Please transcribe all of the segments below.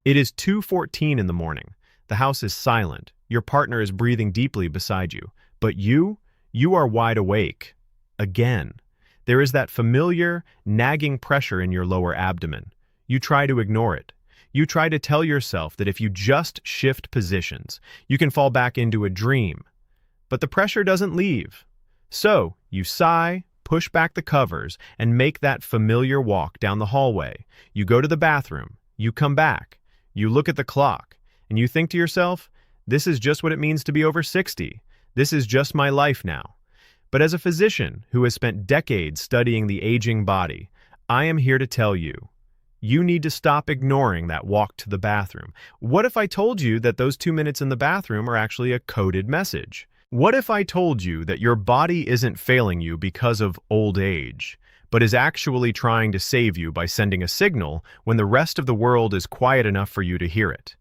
It is 2:14 in the morning. The house is silent. Your partner is breathing deeply beside you. But you are wide awake. Again. There is that familiar, nagging pressure in your lower abdomen. You try to ignore it. You try to tell yourself that if you just shift positions, you can fall back into a dream. But the pressure doesn't leave. So, you sigh, push back the covers, and make that familiar walk down the hallway. You go to the bathroom. You come back. You look at the clock, and you think to yourself, this is just what it means to be over 60. This is just my life now. But as a physician who has spent decades studying the aging body, I am here to tell you, you need to stop ignoring that walk to the bathroom. What if I told you that those 2 minutes in the bathroom are actually a coded message? What if I told you that your body isn't failing you because of old age, but is actually trying to save you by sending a signal when the rest of the world is quiet enough for you to hear it?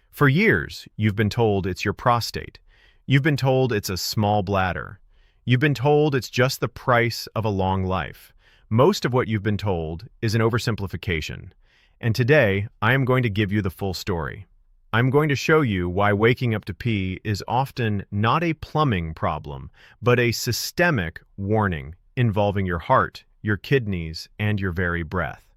For years, you've been told it's your prostate. You've been told it's a small bladder. You've been told it's just the price of a long life. Most of what you've been told is an oversimplification. And today, I am going to give you the full story. I'm going to show you why waking up to pee is often not a plumbing problem, but a systemic warning involving your heart, your kidneys, and your very breath.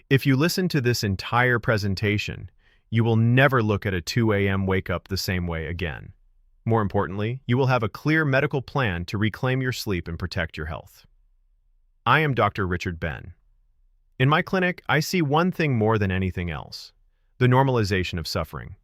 If you listen to this entire presentation, you will never look at a 2 a.m. wake up the same way again. More importantly, you will have a clear medical plan to reclaim your sleep and protect your health. I am Dr. Richard Ben. In my clinic, I see one thing more than anything else: the normalization of suffering.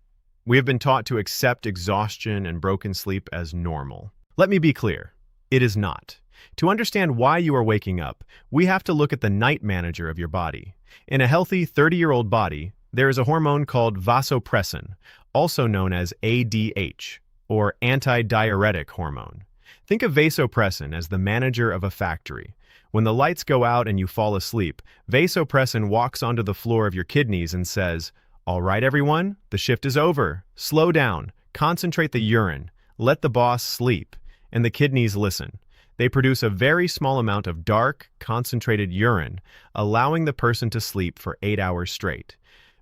We have been taught to accept exhaustion and broken sleep as normal. Let me be clear, it is not. To understand why you are waking up, we have to look at the night manager of your body. In a healthy 30-year-old body, there is a hormone called vasopressin, also known as ADH, or antidiuretic hormone. Think of vasopressin as the manager of a factory. When the lights go out and you fall asleep, vasopressin walks onto the floor of your kidneys and says, "All right, everyone, the shift is over. Slow down, concentrate the urine, let the boss sleep." And the kidneys listen. They produce a very small amount of dark, concentrated urine, allowing the person to sleep for 8 hours straight.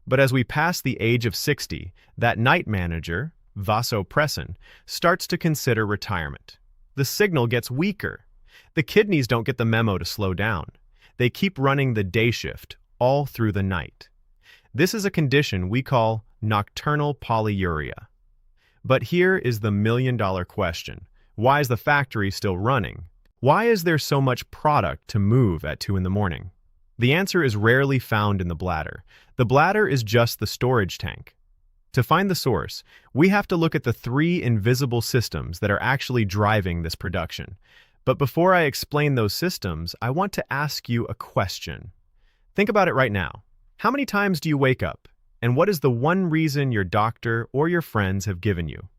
But as we pass the age of 60, that night manager, vasopressin, starts to consider retirement. The signal gets weaker. The kidneys don't get the memo to slow down. They keep running the day shift all through the night. This is a condition we call nocturnal polyuria. But here is the million-dollar question. Why is the factory still running? Why is there so much product to move at 2 in the morning? The answer is rarely found in the bladder. The bladder is just the storage tank. To find the source, we have to look at the 3 invisible systems that are actually driving this production. But before I explain those systems, I want to ask you a question. Think about it right now. How many times do you wake up? And what is the one reason your doctor or your friends have given you?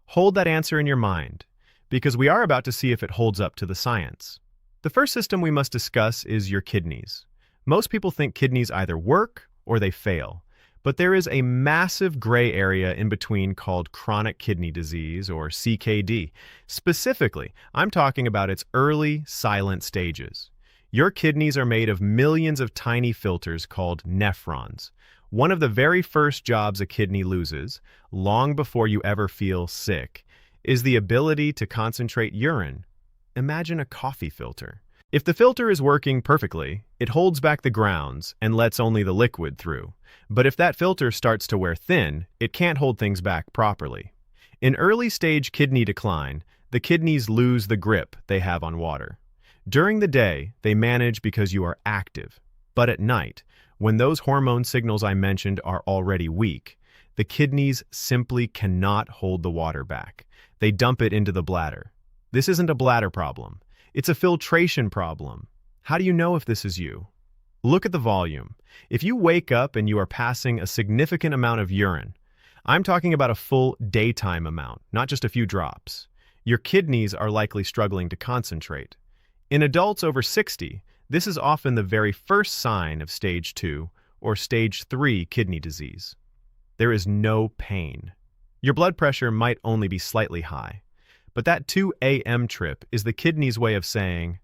Hold that answer in your mind, because we are about to see if it holds up to the science. The first system we must discuss is your kidneys. Most people think kidneys either work or they fail. But there is a massive gray area in between called chronic kidney disease, or CKD. Specifically, I'm talking about its early, silent stages. Your kidneys are made of millions of tiny filters called nephrons. One of the very first jobs a kidney loses, long before you ever feel sick, is the ability to concentrate urine. Imagine a coffee filter. If the filter is working perfectly, it holds back the grounds and lets only the liquid through. But if that filter starts to wear thin, it can't hold things back properly. In early-stage kidney decline, the kidneys lose the grip they have on water. During the day, they manage because you are active. But at night, when those hormone signals I mentioned are already weak, the kidneys simply cannot hold the water back. They dump it into the bladder. This isn't a bladder problem. It's a filtration problem. How do you know if this is you? Look at the volume. If you wake up and you are passing a significant amount of urine, I'm talking about a full daytime amount, not just a few drops, your kidneys are likely struggling to concentrate. In adults over 60, this is often the very first sign of stage 2 or stage 3 kidney disease. There is no pain. Your blood pressure might only be slightly high, but that 2 a.m. trip is the kidney's way of saying,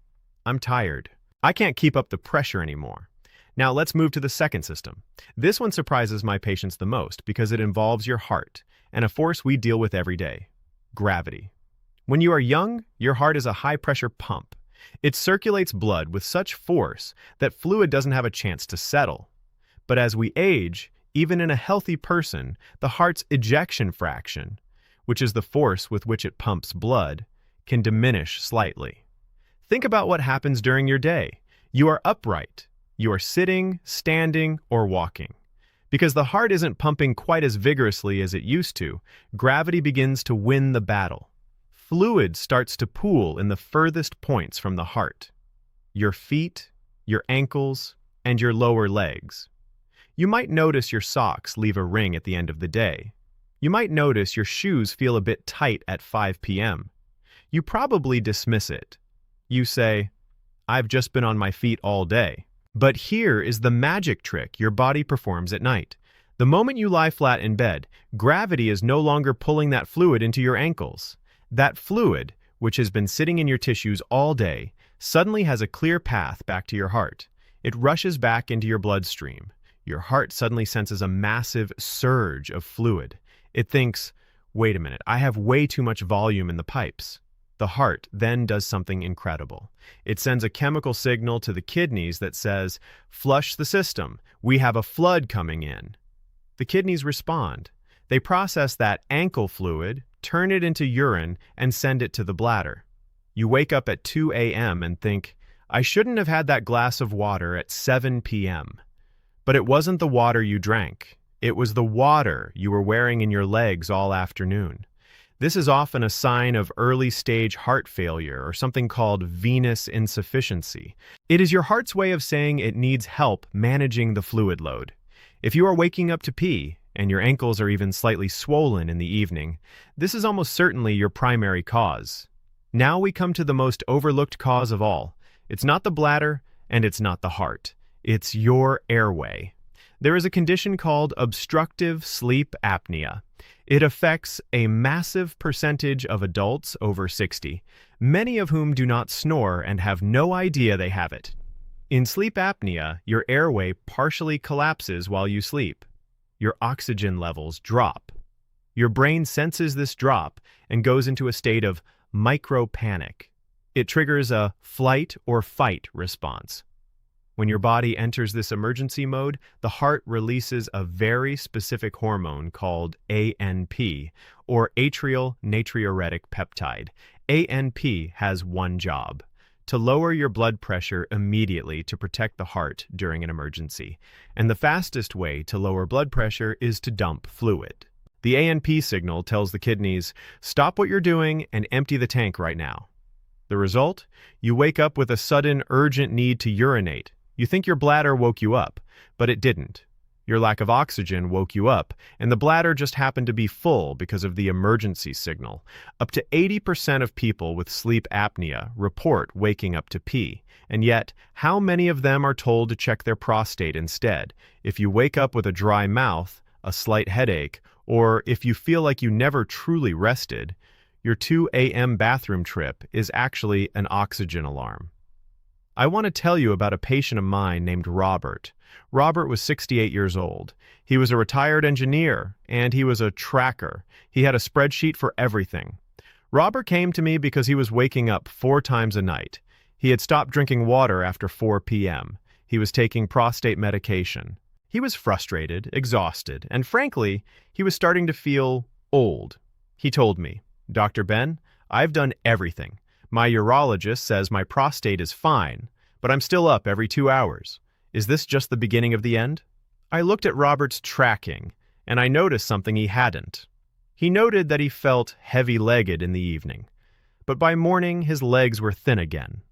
"I'm tired. I can't keep up the pressure anymore." Now let's move to the second system. This one surprises my patients the most because it involves your heart and a force we deal with every day: gravity. When you are young, your heart is a high-pressure pump. It circulates blood with such force that fluid doesn't have a chance to settle. But as we age, even in a healthy person, the heart's ejection fraction, which is the force with which it pumps blood, can diminish slightly. Think about what happens during your day. You are upright. You are sitting, standing, or walking. Because the heart isn't pumping quite as vigorously as it used to, gravity begins to win the battle. Fluid starts to pool in the furthest points from the heart: your feet, your ankles, and your lower legs. You might notice your socks leave a ring at the end of the day. You might notice your shoes feel a bit tight at 5 p.m. You probably dismiss it. You say, "I've just been on my feet all day." But here is the magic trick your body performs at night. The moment you lie flat in bed, gravity is no longer pulling that fluid into your ankles. That fluid, which has been sitting in your tissues all day, suddenly has a clear path back to your heart. It rushes back into your bloodstream. Your heart suddenly senses a massive surge of fluid. It thinks, "Wait a minute, I have way too much volume in the pipes." The heart then does something incredible. It sends a chemical signal to the kidneys that says, "Flush the system. We have a flood coming in." The kidneys respond. They process that ankle fluid, turn it into urine, and send it to the bladder. You wake up at 2 a.m. and think, "I shouldn't have had that glass of water at 7 p.m. But it wasn't the water you drank. It was the water you were wearing in your legs all afternoon. This is often a sign of early-stage heart failure or something called venous insufficiency. It is your heart's way of saying it needs help managing the fluid load. If you are waking up to pee, and your ankles are even slightly swollen in the evening, this is almost certainly your primary cause. Now we come to the most overlooked cause of all. It's not the bladder, and it's not the heart. It's your airway. There is a condition called obstructive sleep apnea. It affects a massive percentage of adults over 60, many of whom do not snore and have no idea they have it. In sleep apnea, your airway partially collapses while you sleep. Your oxygen levels drop. Your brain senses this drop and goes into a state of micro-panic. It triggers a flight or fight response. When your body enters this emergency mode, the heart releases a very specific hormone called ANP, or atrial natriuretic peptide. ANP has one job: to lower your blood pressure immediately to protect the heart during an emergency. And the fastest way to lower blood pressure is to dump fluid. The ANP signal tells the kidneys, "Stop what you're doing and empty the tank right now." The result? You wake up with a sudden, urgent need to urinate. You think your bladder woke you up, but it didn't. Your lack of oxygen woke you up, and the bladder just happened to be full because of the emergency signal. Up to 80% of people with sleep apnea report waking up to pee, and yet, how many of them are told to check their prostate instead? If you wake up with a dry mouth, a slight headache, or if you feel like you never truly rested, your 2 a.m. bathroom trip is actually an oxygen alarm. I want to tell you about a patient of mine named Robert. Robert was 68 years old. He was a retired engineer, and he was a tracker. He had a spreadsheet for everything. Robert came to me because he was waking up 4 times a night. He had stopped drinking water after 4 p.m. He was taking prostate medication. He was frustrated, exhausted, and frankly, he was starting to feel old. He told me, "Dr. Ben, I've done everything. My urologist says my prostate is fine, but I'm still up every 2 hours. Is this just the beginning of the end?" I looked at Robert's tracking, and I noticed something he hadn't. He noted that he felt heavy-legged in the evening, but by morning his legs were thin again.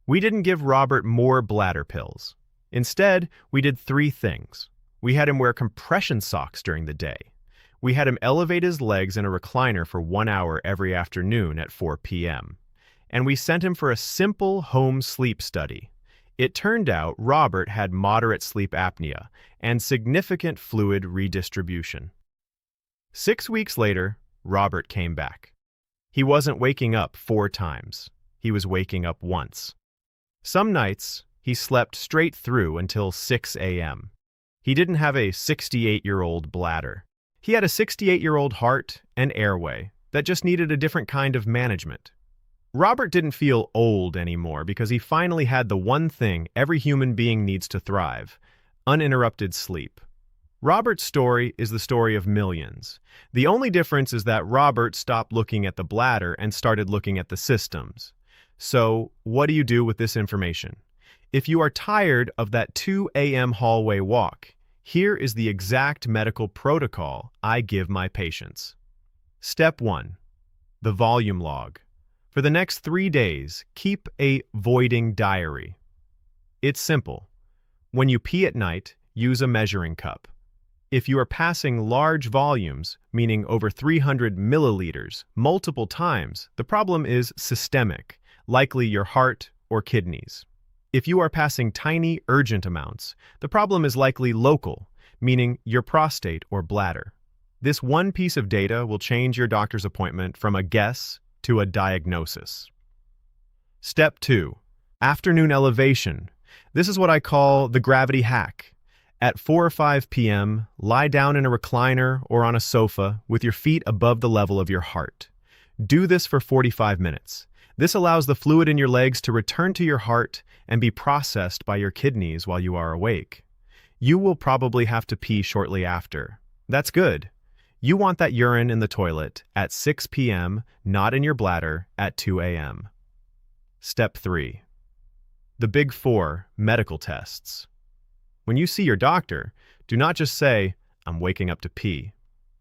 We didn't give Robert more bladder pills. Instead, we did 3 things. We had him wear compression socks during the day. We had him elevate his legs in a recliner for 1 hour every afternoon at 4 p.m. And we sent him for a simple home sleep study. It turned out Robert had moderate sleep apnea and significant fluid redistribution. 6 weeks later, Robert came back. He wasn't waking up 4 times. He was waking up once. Some nights, He slept straight through until 6 a.m. He didn't have a 68-year-old bladder. He had a 68-year-old heart and airway that just needed a different kind of management. Robert didn't feel old anymore because he finally had the one thing every human being needs to thrive: uninterrupted sleep. Robert's story is the story of millions. The only difference is that Robert stopped looking at the bladder and started looking at the systems. So, what do you do with this information? If you are tired of that 2 a.m. hallway walk, here is the exact medical protocol I give my patients. Step 1. The volume log. For the next 3 days, keep a voiding diary. It's simple. When you pee at night, use a measuring cup. If you are passing large volumes, meaning over 300 milliliters, multiple times, the problem is systemic, likely your heart or kidneys. If you are passing tiny, urgent amounts, the problem is likely local, meaning your prostate or bladder. This one piece of data will change your doctor's appointment from a guess to a diagnosis. Step 2. Afternoon elevation. This is what I call the gravity hack. At 4 or 5 p.m., lie down in a recliner or on a sofa with your feet above the level of your heart. Do this for 45 minutes. This allows the fluid in your legs to return to your heart and be processed by your kidneys while you are awake. You will probably have to pee shortly after. That's good. You want that urine in the toilet at 6 p.m., not in your bladder at 2 a.m. Step 3. The Big 4 medical tests. When you see your doctor, do not just say, "I'm waking up to pee."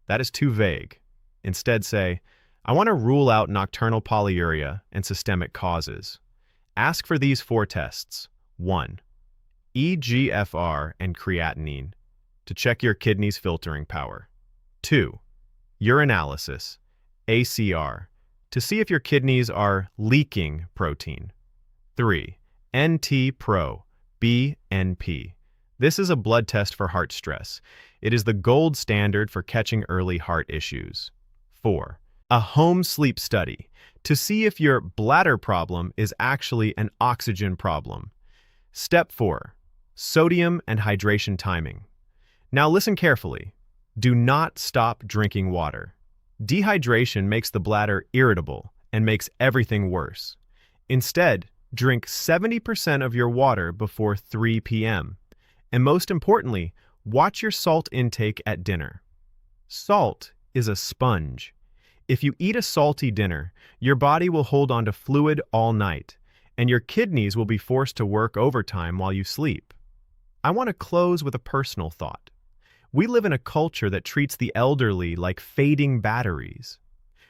That is too vague. Instead say, "I want to rule out nocturnal polyuria and systemic causes." Ask for these 4 tests. 1. eGFR and creatinine to check your kidneys' filtering power. 2. Urinalysis, ACR, to see if your kidneys are leaking protein. 3. NT-Pro, BNP. This is a blood test for heart stress. It is the gold standard for catching early heart issues. 4. A home sleep study to see if your bladder problem is actually an oxygen problem. Step 4. Sodium and hydration timing. Now listen carefully. Do not stop drinking water. Dehydration makes the bladder irritable and makes everything worse. Instead, drink 70% of your water before 3 p.m. And most importantly, watch your salt intake at dinner. Salt is a sponge. If you eat a salty dinner, your body will hold on to fluid all night, and your kidneys will be forced to work overtime while you sleep. I want to close with a personal thought. We live in a culture that treats the elderly like fading batteries.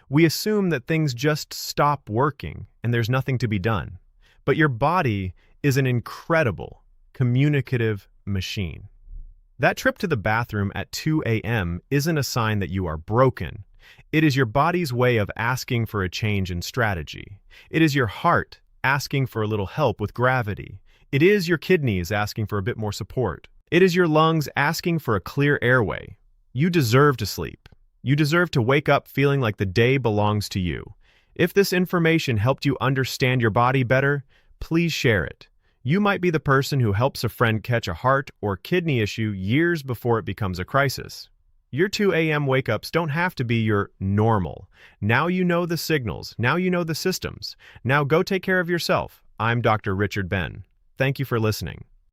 We assume that things just stop working and there's nothing to be done. But your body is an incredible, communicative machine. That trip to the bathroom at 2 a.m. isn't a sign that you are broken. It is your body's way of asking for a change in strategy. It is your heart asking for a little help with gravity. It is your kidneys asking for a bit more support. It is your lungs asking for a clear airway. You deserve to sleep. You deserve to wake up feeling like the day belongs to you. If this information helped you understand your body better, please share it. You might be the person who helps a friend catch a heart or kidney issue years before it becomes a crisis. Your 2 a.m. wake-ups don't have to be your normal. Now you know the signals. Now you know the systems. Now go take care of yourself. I'm Dr. Richard Ben. Thank you for listening.